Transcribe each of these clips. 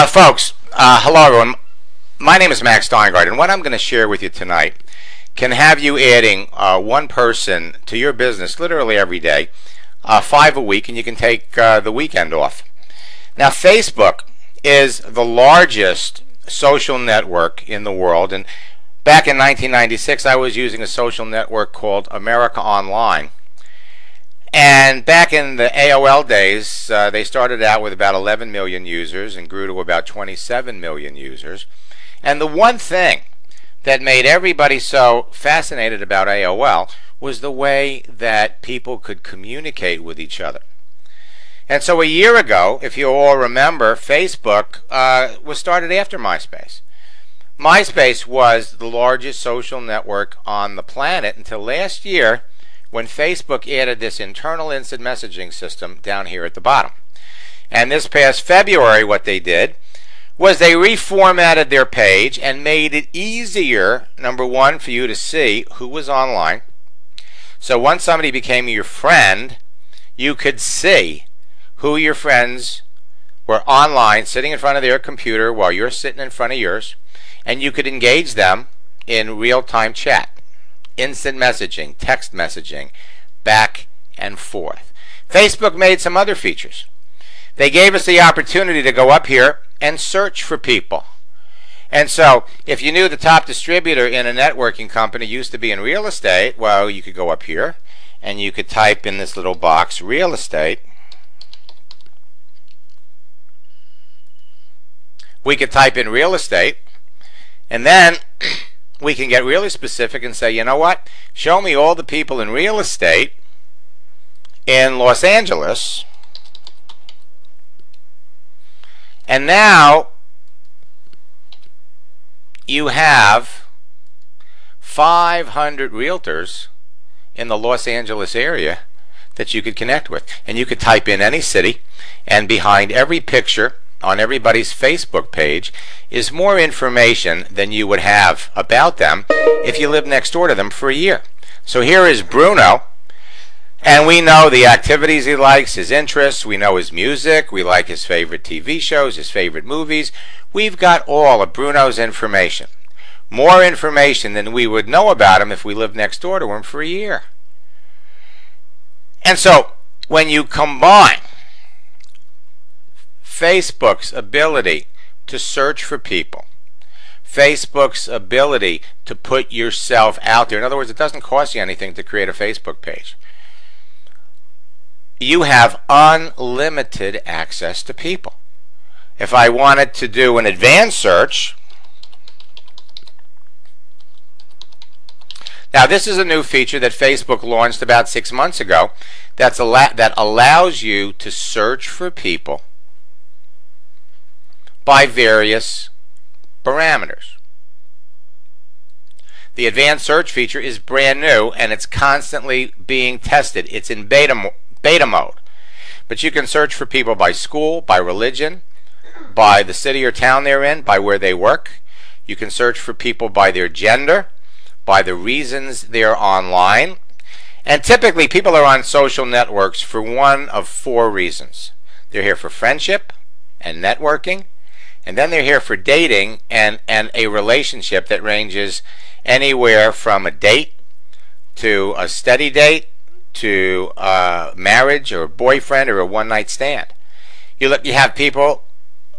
Folks, hello everyone. My name is Max Steingart, and what I'm going to share with you tonight can have you adding one person to your business literally every day, 5 a week, and you can take the weekend off. Now, Facebook is the largest social network in the world, and back in 1996 I was using a social network called America Online. And back in the AOL days, they started out with about 11 million users and grew to about 27 million users. And the one thing that made everybody so fascinated about AOL was the way that people could communicate with each other. And so a year ago, if you all remember, Facebook was started after MySpace. MySpace was the largest social network on the planet until last year, when Facebook added this internal instant messaging system down here at the bottom. And this past February, what they did was they reformatted their page and made it easier, number one, for you to see who was online. So once somebody became your friend, you could see who your friends were online, sitting in front of their computer while you're sitting in front of yours, and you could engage them in real-time chat. Instant messaging, text messaging, back and forth. Facebook made some other features. They gave us the opportunity to go up here and search for people. And so if you knew the top distributor in a networking company used to be in real estate, well, you could go up here and you could type in this little box, real estate. We could type in real estate, and then we can get really specific and say, you know what? Show me all the people in real estate in Los Angeles. And now you have 500 realtors in the Los Angeles area that you could connect with. And you could type in any city, and behind every picture on everybody's Facebook page is more information than you would have about them if you lived next door to them for a year. So here is Bruno, and we know the activities he likes, his interests, we know his music, we like his favorite TV shows, his favorite movies. We've got all of Bruno's information. More information than we would know about him if we lived next door to him for a year. And so when you combine Facebook's ability to search for people, Facebook's ability to put yourself out there. In other words, it doesn't cost you anything to create a Facebook page. You have unlimited access to people. If I wanted to do an advanced search, now this is a new feature that Facebook launched about 6 months ago that allows you to search for people by various parameters. The advanced search feature is brand new and it's constantly being tested. It's in beta mode. But you can search for people by school, by religion, by the city or town they're in, by where they work. You can search for people by their gender, by the reasons they're online. And typically people are on social networks for one of 4 reasons. They're here for friendship and networking. And then they're here for dating and a relationship that ranges anywhere from a date to a steady date to marriage or a boyfriend or a one-night stand. You have people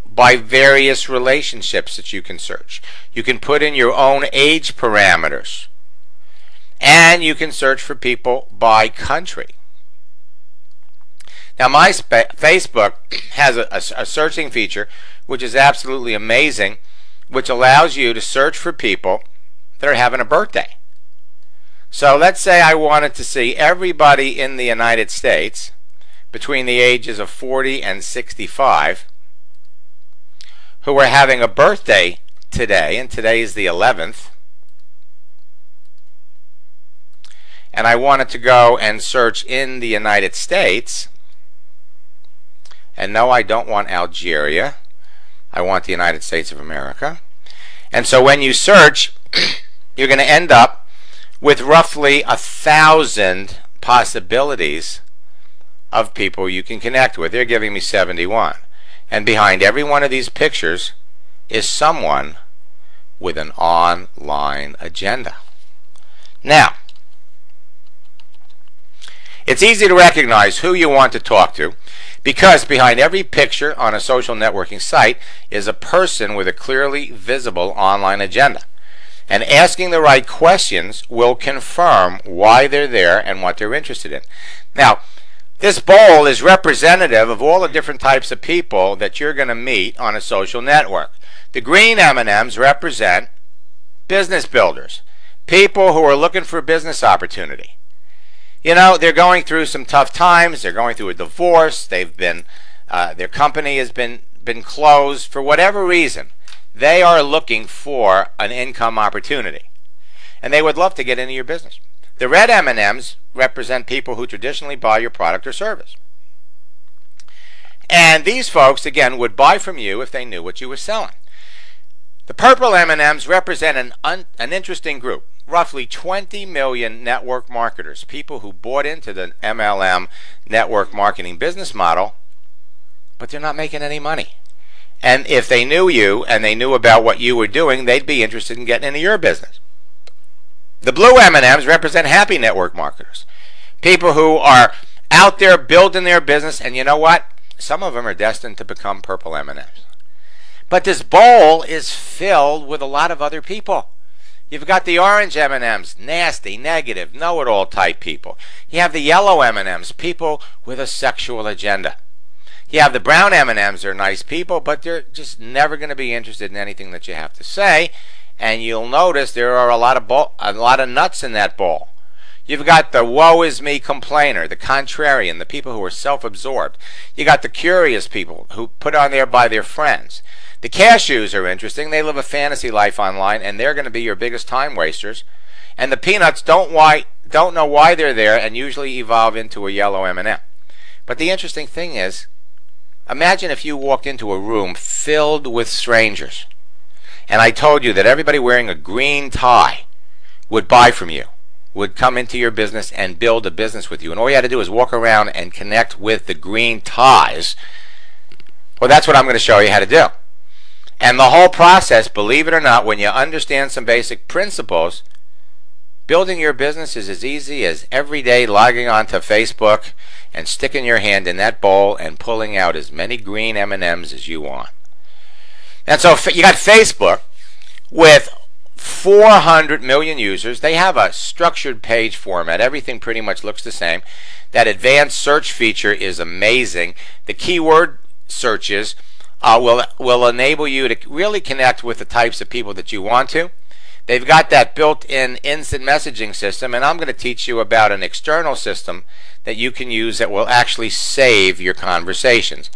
by various relationships that you can search. You can put in your own age parameters. And you can search for people by country. Now, Facebook has a searching feature which is absolutely amazing, which allows you to search for people that are having a birthday. So let's say I wanted to see everybody in the United States between the ages of 40 and 65 who are having a birthday today, and today is the 11th. And I wanted to go and search in the United States. And no, I don't want Algeria. I want the United States of America. And so when you search, you're going to end up with roughly 1,000 possibilities of people you can connect with. They're giving me 71. And behind every one of these pictures is someone with an online agenda. Now, it's easy to recognize who you want to talk to because behind every picture on a social networking site is a person with a clearly visible online agenda. And asking the right questions will confirm why they're there and what they're interested in. Now, this bowl is representative of all the different types of people that you're going to meet on a social network. The green M&Ms represent business builders, people who are looking for a business opportunity. You know, they're going through some tough times. They're going through a divorce. They've been, their company has been closed for whatever reason. They are looking for an income opportunity, and they would love to get into your business. The red M&Ms represent people who traditionally buy your product or service. And these folks, again, would buy from you if they knew what you were selling. The purple M&Ms represent an interesting group, roughly 20 million network marketers, people who bought into the MLM network marketing business model, but they're not making any money. And if they knew you and they knew about what you were doing, they'd be interested in getting into your business. The blue M&Ms represent happy network marketers, people who are out there building their business, and you know what? Some of them are destined to become purple M&Ms. But this bowl is filled with a lot of other people. You've got the orange M&Ms, nasty, negative, know-it-all type people. You have the yellow M&Ms, people with a sexual agenda. You have the brown M&Ms, they're nice people, but they're just never going to be interested in anything that you have to say. And you'll notice there are a lot of nuts in that bowl. You've got the woe is me complainer, the contrarian, the people who are self-absorbed. You got the curious people who put on there by their friends. The cashews are interesting. They live a fantasy life online, and they're going to be your biggest time wasters. And the peanuts don't know why they're there and usually evolve into a yellow M&M. But the interesting thing is, imagine if you walked into a room filled with strangers, and I told you that everybody wearing a green tie would buy from you, would come into your business and build a business with you, and all you had to do is walk around and connect with the green ties. Well, that's what I'm going to show you how to do. And the whole process, believe it or not, when you understand some basic principles, building your business is as easy as every day logging onto Facebook and sticking your hand in that bowl and pulling out as many green M&Ms as you want. And so you got Facebook with 400 million users. They have a structured page format. Everything pretty much looks the same. That advanced search feature is amazing. The keyword searches will enable you to really connect with the types of people that you want to. They've got that built-in instant messaging system, and I'm going to teach you about an external system that you can use that will actually save your conversations.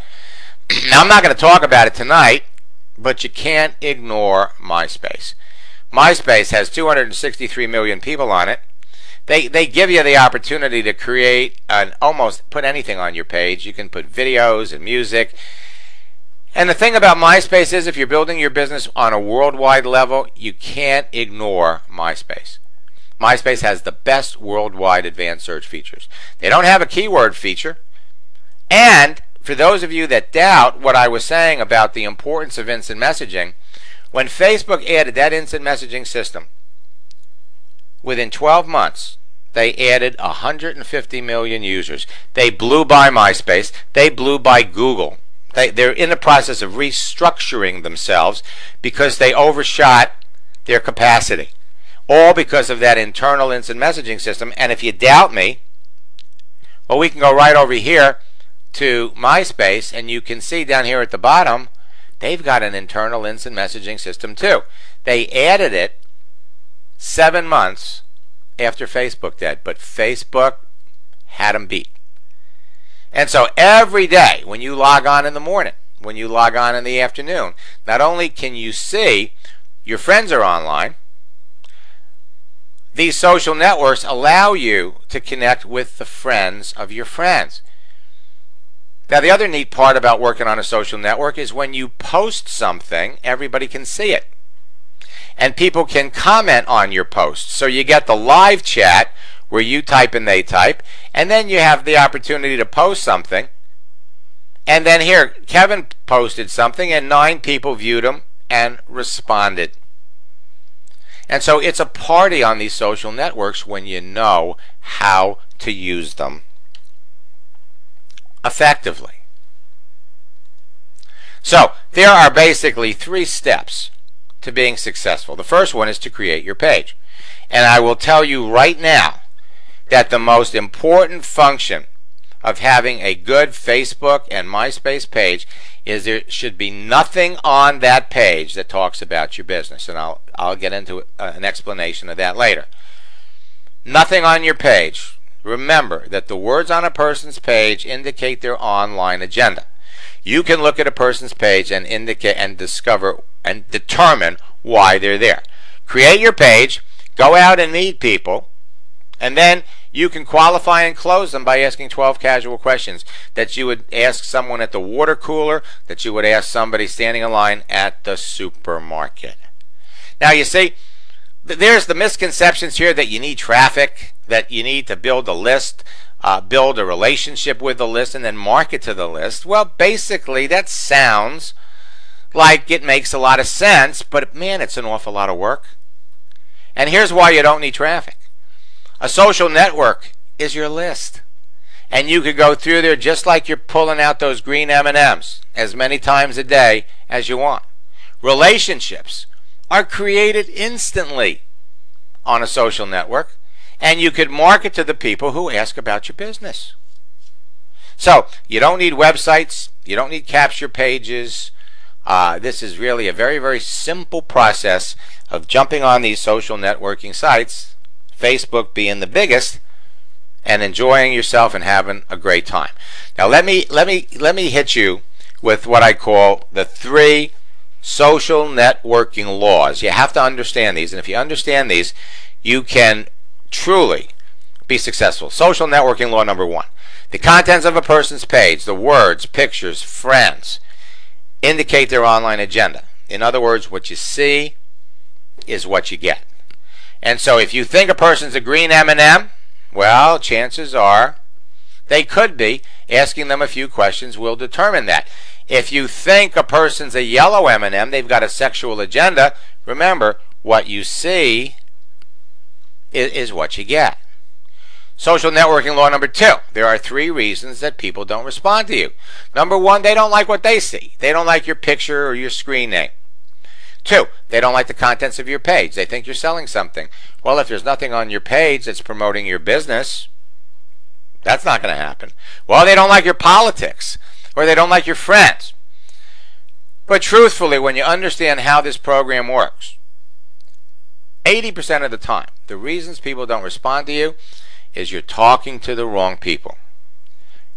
Now, I'm not going to talk about it tonight, but you can't ignore MySpace. MySpace has 263 million people on it. They give you the opportunity to create and almost put anything on your page. You can put videos and music. And the thing about MySpace is if you're building your business on a worldwide level, you can't ignore MySpace. MySpace has the best worldwide advanced search features. They don't have a keyword feature. And for those of you that doubt what I was saying about the importance of instant messaging, when Facebook added that instant messaging system, within 12 months, they added 150 million users. They blew by MySpace. They blew by Google. They're in the process of restructuring themselves because they overshot their capacity. All because of that internal instant messaging system. And if you doubt me, well, we can go right over here to MySpace, and you can see down here at the bottom, they've got an internal instant messaging system too. They added it 7 months after Facebook did, but Facebook had them beat. And so every day when you log on in the morning, when you log on in the afternoon, not only can you see your friends are online, these social networks allow you to connect with the friends of your friends. Now, the other neat part about working on a social network is when you post something, everybody can see it. And people can comment on your posts. So you get the live chat where you type and they type, and then you have the opportunity to post something, And then here, Kevin posted something and 9 people viewed him and responded. And so it's a party on these social networks when you know how to use them effectively. So there are basically 3 steps to being successful. The first one is to create your page. And I will tell you right now that the most important function of having a good Facebook and MySpace page is there should be nothing on that page that talks about your business. And I'll get into an explanation of that later. Nothing on your page. Remember that the words on a person's page indicate their online agenda. You can look at a person's page and indicate and discover and determine why they're there. Create your page, go out and meet people, and then you can qualify and close them by asking 12 casual questions that you would ask someone at the water cooler, that you would ask somebody standing in line at the supermarket. Now you see, there's the misconceptions here that you need traffic, that you need to build a list, build a relationship with the list, and then market to the list. Well, basically that sounds like it makes a lot of sense, but man, it's an awful lot of work. And here's why you don't need traffic. A social network is your list. And you could go through there just like you're pulling out those green M&Ms as many times a day as you want. Relationships are created instantly on a social network, and you could market to the people who ask about your business. So you don't need websites, you don't need capture pages. This is really a very, very simple process of jumping on these social networking sites, Facebook being the biggest, and enjoying yourself and having a great time. Now let me hit you with what I call the 3 social networking laws. You have to understand these, and if you understand these, you can truly be successful. Social networking law number 1. The contents of a person's page, the words, pictures, friends, indicate their online agenda. In other words, what you see is what you get. And so if you think a person's a green M&M, well, chances are they could be. Asking them a few questions will determine that. If you think a person's a yellow M&M, they've got a sexual agenda, remember, what you see is what you get. Social networking law number 2. There are 3 reasons that people don't respond to you. Number 1, they don't like what they see. They don't like your picture or your screen name. 2, they don't like the contents of your page. They think you're selling something. Well, if there's nothing on your page that's promoting your business, that's not going to happen. Well, they don't like your politics, or they don't like your friends. But truthfully, when you understand how this program works, 80% of the time, the reasons people don't respond to you is you're talking to the wrong people.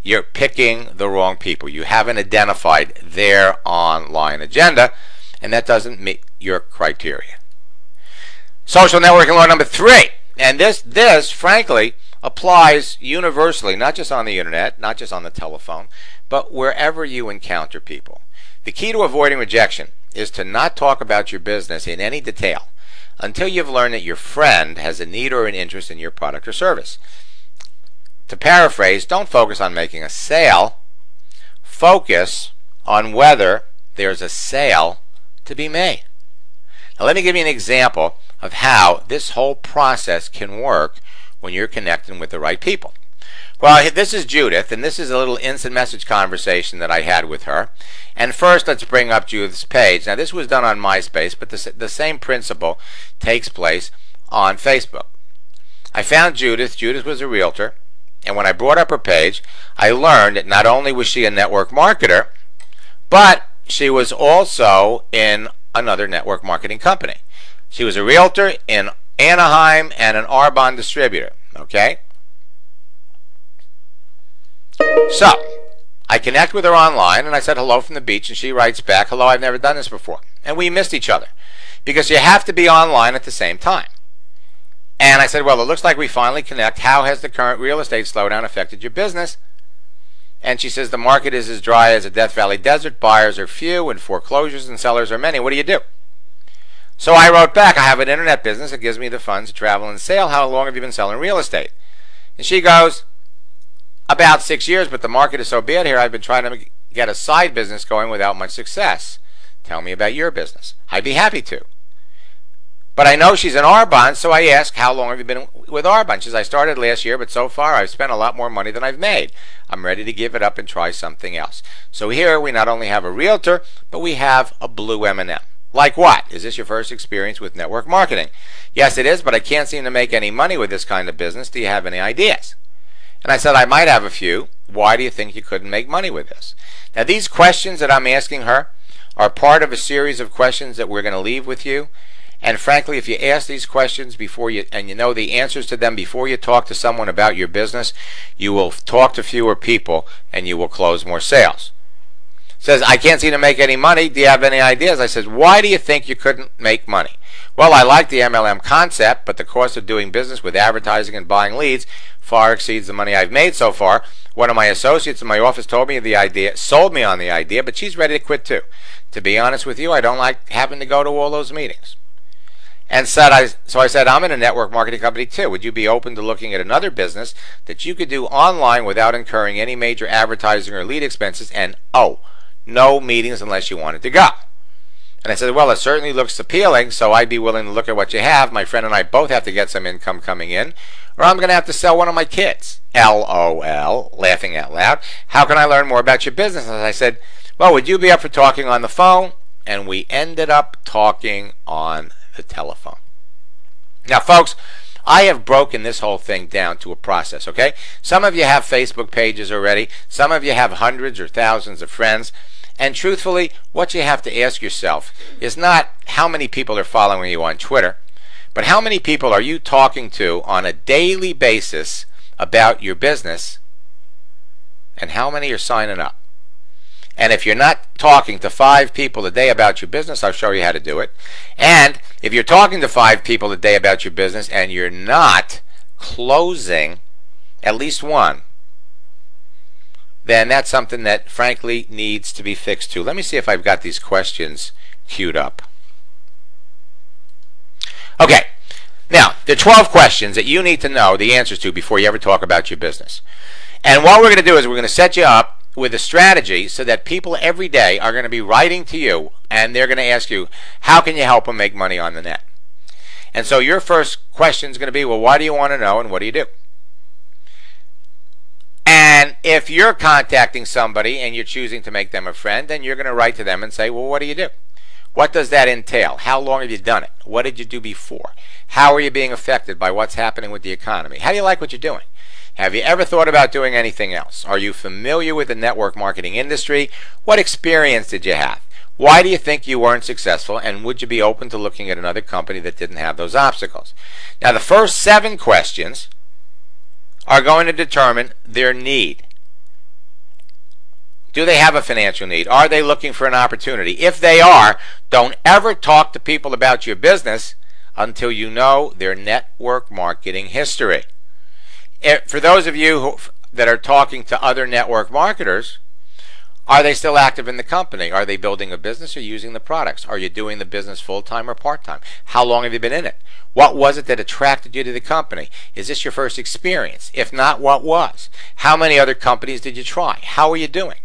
You're picking the wrong people. You haven't identified their online agenda, and that doesn't meet your criteria. Social networking law number 3, and this frankly applies universally, not just on the internet, not just on the telephone, but wherever you encounter people. The key to avoiding rejection is to not talk about your business in any detail until you've learned that your friend has a need or an interest in your product or service. To paraphrase, don't focus on making a sale. Focus on whether there's a sale to be made. Now let me give you an example of how this whole process can work when you're connecting with the right people. Well, this is Judith, and this is a little instant message conversation that I had with her. And first, let's bring up Judith's page. Now, this was done on MySpace, but the same principle takes place on Facebook. I found Judith. Judith was a realtor, and when I brought up her page, I learned that not only was she a network marketer, but she was also in another network marketing company. She was a realtor in Anaheim and an Arbonne distributor. Okay? So, I connect with her online, and I said hello from the beach, and she writes back, hello, I've never done this before. And we missed each other, because you have to be online at the same time. And I said, well, it looks like we finally connect. How has the current real estate slowdown affected your business? And she says, the market is as dry as a Death Valley desert. Buyers are few, and foreclosures and sellers are many. What do you do? So I wrote back, I have an internet business that gives me the funds to travel and sell. How long have you been selling real estate? And she goes, about 6 years, but the market is so bad here, I've been trying to get a side business going without much success. Tell me about your business. I'd be happy to. But I know she's an Arbonne, so I ask, how long have you been with Arbonne? She says, I started last year, but so far I've spent a lot more money than I've made. I'm ready to give it up and try something else. So here we not only have a realtor, but we have a blue M&M. Like what? Is this your first experience with network marketing? Yes, it is, but I can't seem to make any money with this kind of business. Do you have any ideas? And I said, I might have a few. Why do you think you couldn't make money with this? Now, these questions that I'm asking her are part of a series of questions that we're going to leave with you. And frankly, if you ask these questions before you, and you know the answers to them before you talk to someone about your business, you will talk to fewer people and you will close more sales. Says, I can't seem to make any money. Do you have any ideas? I said, why do you think you couldn't make money? Well, I like the MLM concept, but the cost of doing business with advertising and buying leads far exceeds the money I've made so far. One of my associates in my office told me the idea, sold me on the idea, but she's ready to quit too. To be honest with you, I don't like having to go to all those meetings. And so I said, I'm in a network marketing company too. Would you be open to looking at another business that you could do online without incurring any major advertising or lead expenses, and no meetings unless you wanted to go? And I said, well, it certainly looks appealing, so I'd be willing to look at what you have. My friend and I both have to get some income coming in, or I'm going to have to sell one of my kids. LOL, laughing out loud. How can I learn more about your business? And I said, well, would you be up for talking on the phone? And we ended up talking on the telephone. Now, folks, I have broken this whole thing down to a process, okay? Some of you have Facebook pages already. Some of you have hundreds or thousands of friends. And truthfully, what you have to ask yourself is not how many people are following you on Twitter, but how many people are you talking to on a daily basis about your business, and how many are signing up? And if you're not talking to 5 people a day about your business, I'll show you how to do it. And if you're talking to 5 people a day about your business and you're not closing at least one, then that's something that frankly needs to be fixed too. Let me see if I've got these questions queued up. Okay, now there are 12 questions that you need to know the answers to before you ever talk about your business. And what we're going to do is we're going to set you up with a strategy so that people every day are going to be writing to you and they're going to ask you, how can you help them make money on the net? And so your first question is going to be, well, why do you want to know and what do you do? And if you're contacting somebody and you're choosing to make them a friend, then you're going to write to them and say, well, what do you do? What does that entail? How long have you done it? What did you do before? How are you being affected by what's happening with the economy? How do you like what you're doing? Have you ever thought about doing anything else? Are you familiar with the network marketing industry? What experience did you have? Why do you think you weren't successful? And would you be open to looking at another company that didn't have those obstacles? Now, the first 7 questions are going to determine their need. Do they have a financial need? Are they looking for an opportunity? If they are, don't ever talk to people about your business until you know their network marketing history. For those of you that are talking to other network marketers, are they still active in the company? Are they building a business or using the products? Are you doing the business full-time or part-time? How long have you been in it? What was it that attracted you to the company? Is this your first experience? If not, what was? How many other companies did you try? How are you doing?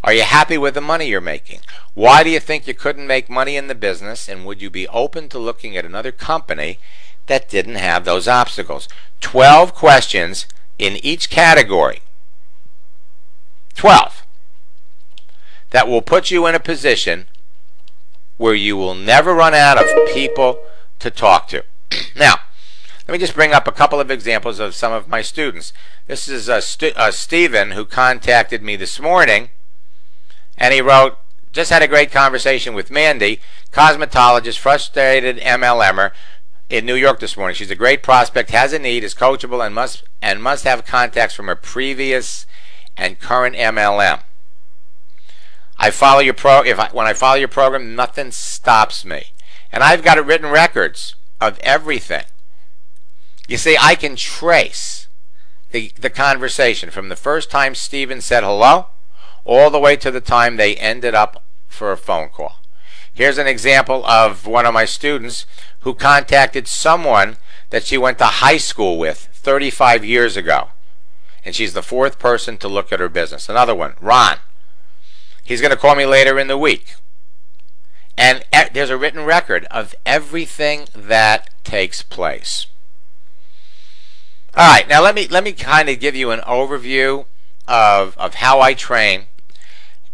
Are you happy with the money you're making? Why do you think you couldn't make money in the business? And would you be open to looking at another company that didn't have those obstacles? 12 questions in each category. 12. That will put you in a position where you will never run out of people to talk to. Now, let me just bring up a couple of examples of some of my students. This is Stephen who contacted me this morning, and he wrote, just had a great conversation with Mandy, cosmetologist, frustrated MLMer in New York this morning. She's a great prospect, has a need, is coachable, and must have contacts from her previous and current MLM. I follow your when I follow your program, nothing stops me. And I've got written records of everything. You see, I can trace the conversation from the first time Stephen said hello all the way to the time they ended up for a phone call. Here's an example of one of my students who contacted someone that she went to high school with 35 years ago. And she's the 4th person to look at her business. Another one, Ron. He's going to call me later in the week. And there's a written record of everything that takes place. All right, now let me kind of give you an overview of how I train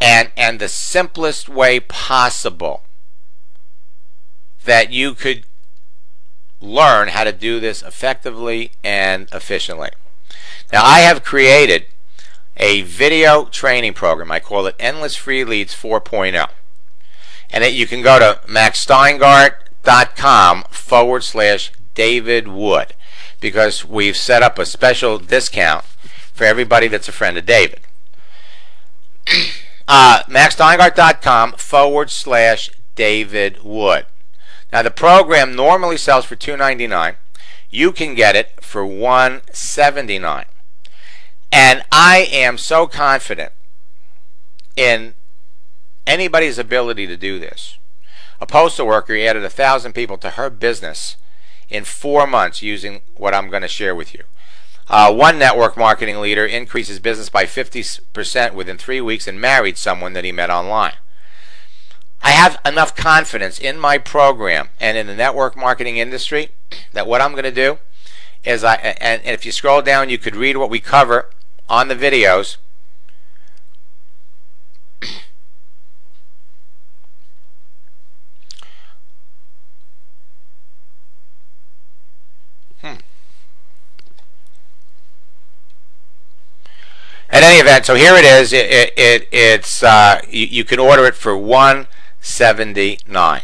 and the simplest way possible that you could learn how to do this effectively and efficiently. Now, I have created a video training program. I call it Endless Free Leads 4.0. And you can go to maxsteingart.com/David Wood, because we've set up a special discount for everybody that's a friend of David. maxsteingart.com/David Wood. Now, the program normally sells for $299. You can get it for $179. And I am so confident in anybody's ability to do this. A postal worker added 1,000 people to her business in 4 months using what I'm going to share with you. One network marketing leader increased his business by 50% within 3 weeks and married someone that he met online. I have enough confidence in my program and in the network marketing industry that what I'm going to do is and if you scroll down, you could read what we cover on the videos. At any event, so here it is. It's you can order it for $179.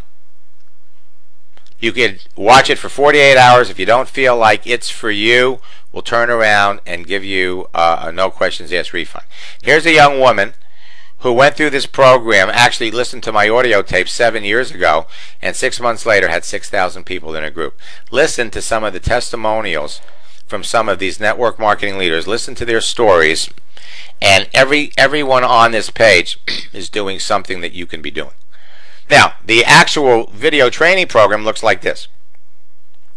You can watch it for 48 hours. If you don't feel like it's for you, we'll turn around and give you a no questions asked refund. Here's a young woman who went through this program, actually listened to my audio tape 7 years ago, and 6 months later had 6,000 people in her group. Listen to some of the testimonials from some of these network marketing leaders. Listen to their stories. And everyone on this page is doing something that you can be doing. Now, the actual video training program looks like this.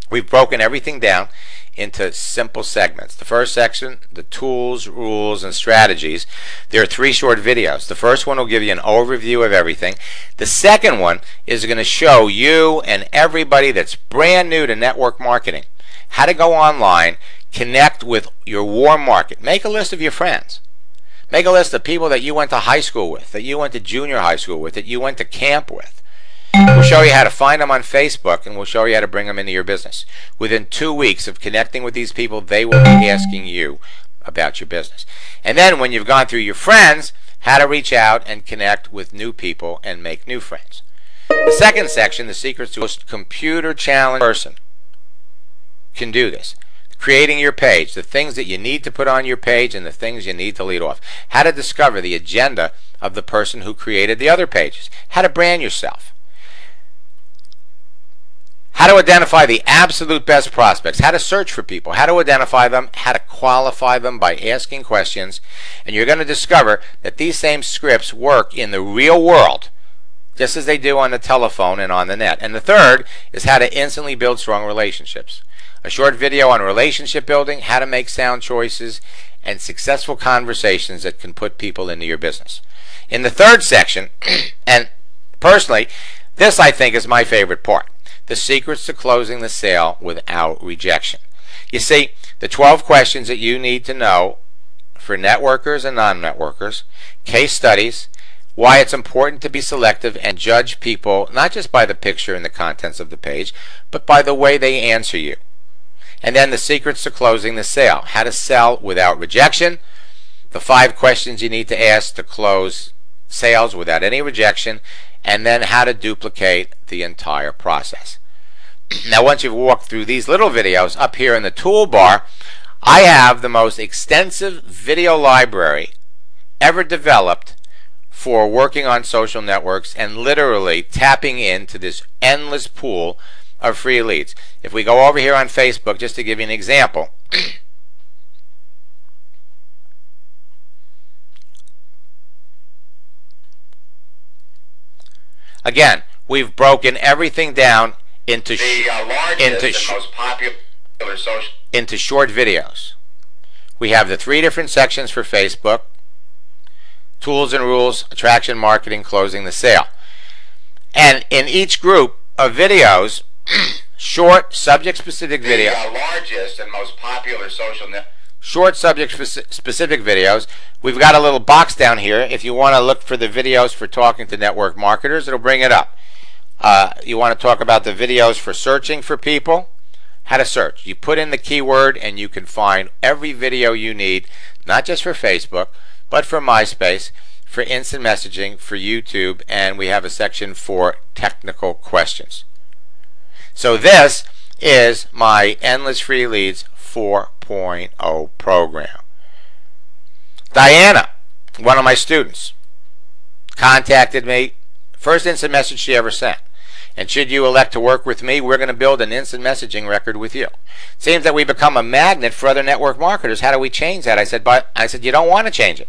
We've broken everything down into simple segments. The first section, the tools, rules, and strategies. There are 3 short videos. The first one will give you an overview of everything. The second one is going to show you and everybody that's brand new to network marketing how to go online, connect with your warm market. Make a list of your friends. Make a list of people that you went to high school with, that you went to junior high school with, that you went to camp with. We'll show you how to find them on Facebook, and we'll show you how to bring them into your business. Within 2 weeks of connecting with these people, they will be asking you about your business. And then when you've gone through your friends, how to reach out and connect with new people and make new friends. The second section, the secrets to a computer challenge person can do this. Creating your page, the things that you need to put on your page and the things you need to lead off. How to discover the agenda of the person who created the other pages. How to brand yourself. How to identify the absolute best prospects. How to search for people. How to identify them. How to qualify them by asking questions. And you're going to discover that these same scripts work in the real world just as they do on the telephone and on the net. And the third is how to instantly build strong relationships. A short video on relationship building, how to make sound choices, and successful conversations that can put people into your business. In the third section, and personally, this I think is my favorite part, the secrets to closing the sale without rejection. You see, the 12 questions that you need to know for networkers and non-networkers, case studies, why it's important to be selective and judge people not just by the picture and the contents of the page, but by the way they answer you. And then the secrets to closing the sale. How to sell without rejection. The 5 questions you need to ask to close sales without any rejection. And then how to duplicate the entire process. Now, once you've walked through these little videos, up here in the toolbar, I have the most extensive video library ever developed for working on social networks and literally tapping into this endless pool of free leads. If we go over here on Facebook, just to give you an example, again, we've broken everything down into short videos. We have the 3 different sections for Facebook, tools and rules, attraction marketing, closing the sale. And in each group of videos, short subject-specific videos, the largest and most popular social network. Short subject-specific videos. We've got a little box down here. If you want to look for the videos for talking to network marketers, it'll bring it up. You want to talk about the videos for searching for people, how to search. You put in the keyword and you can find every video you need, not just for Facebook, but for MySpace, for instant messaging, for YouTube, and we have a section for technical questions. So this is my Endless Free Leads 4.0 program. Diana, one of my students, contacted me, first instant message she ever sent. And should you elect to work with me, we're going to build an instant messaging record with you. It seems that we become a magnet for other network marketers. How do we change that? I said, you don't want to change it.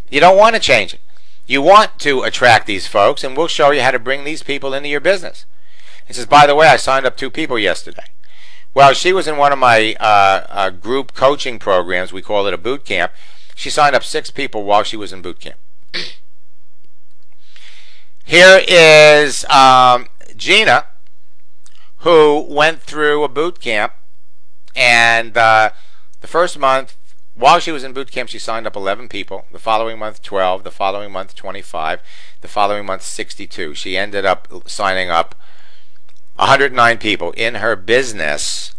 You don't want to change it. You want to attract these folks, and we'll show you how to bring these people into your business. He says, by the way, I signed up 2 people yesterday. Well, she was in one of my group coaching programs. We call it a boot camp. She signed up 6 people while she was in boot camp. Here is Gina, who went through a boot camp, and the first month, while she was in boot camp, she signed up 11 people. The following month, 12. The following month, 25. The following month, 62. She ended up signing up 109 people in her business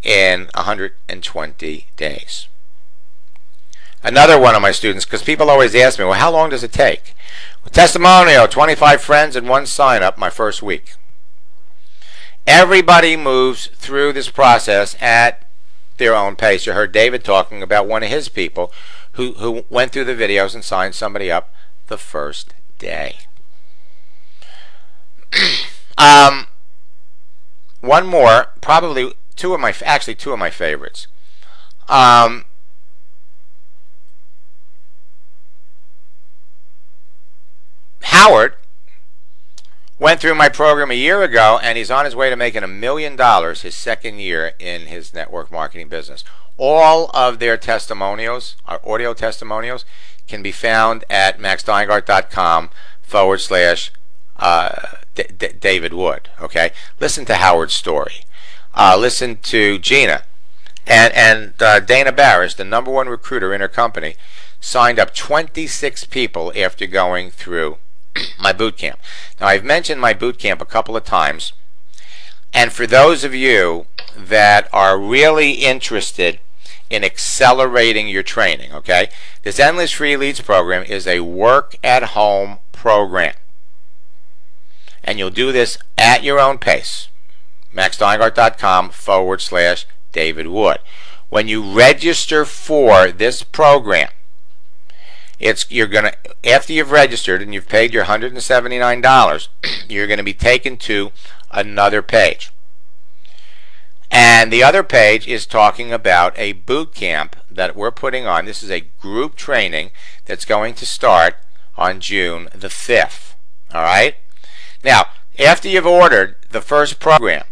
in 120 days. Another one of my students, because people always ask me, well, how long does it take? Well, testimonial, 25 friends and 1 sign up my first week. Everybody moves through this process at their own pace. You heard David talking about one of his people who went through the videos and signed somebody up the first day. One more, probably two of my favorites. Howard went through my program a year ago, and he's on his way to making $1 million his second year in his network marketing business. All of their testimonials, our audio testimonials, can be found at maxsteingart.com/David Wood. Okay, listen to Howard's story. Listen to Gina and Dana Barris, the #1 recruiter in her company, signed up 26 people after going through my boot camp. Now, I've mentioned my boot camp a couple of times, and for those of you that are really interested in accelerating your training, okay, this Endless Free Leads program is a work-at-home program, and you'll do this at your own pace. maxsteingart.com/David Wood. When you register for this program, you're gonna, after you've registered and you've paid your $179, you're going to be taken to another page. And the other page is talking about a boot camp that we're putting on. This is a group training that's going to start on June the 5th. All right? Now, after you've ordered the first program,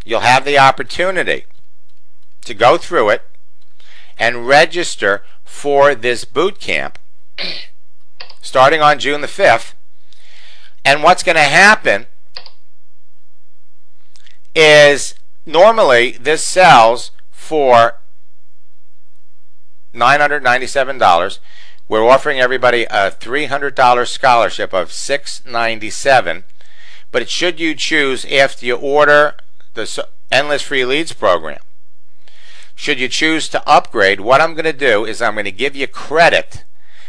you'll have the opportunity to go through it and register for this boot camp starting on June the 5th. And what's going to happen is normally this sells for $997. We're offering everybody a $300 scholarship of $697. But should you choose, after you order the Endless Free Leads program, should you choose to upgrade, what I'm going to do is I'm going to give you credit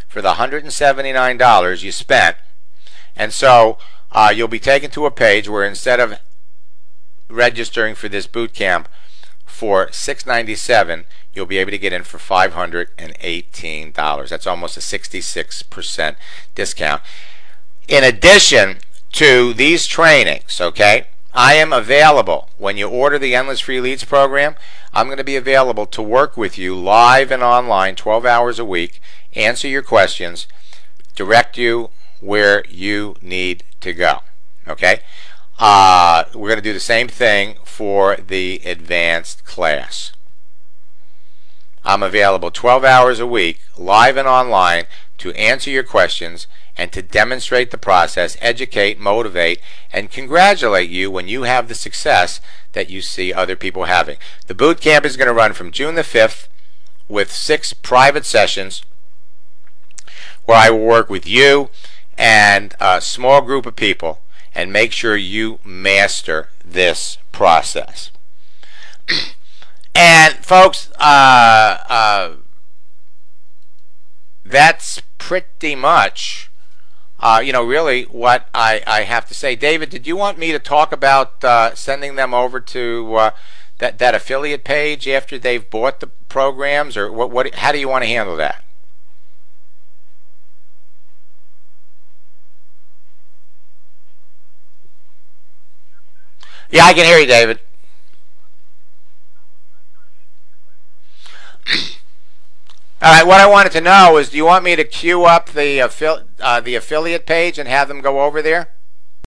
for the $179 you spent. And so you'll be taken to a page where instead of registering for this boot camp for $697, you'll be able to get in for $518. That's almost a 66% discount. In addition to these trainings, okay, I am available when you order the Endless Free Leads program. I'm going to be available to work with you live and online 12 hours a week, answer your questions, direct you where you need to go. Okay? We're going to do the same thing for the advanced class. I'm available 12 hours a week, live and online, to answer your questions and to demonstrate the process, educate, motivate, and congratulate you when you have the success that you see other people having. The boot camp is going to run from June the 5th with 6 private sessions where I will work with you and a small group of people and make sure you master this process. And folks, that's pretty much really what I have to say. David, did you want me to talk about sending them over to that affiliate page after they've bought the programs, or what? How do you want to handle that? Yeah, I can hear you, David. All right, what I wanted to know is, do you want me to queue up the affiliate page and have them go over there?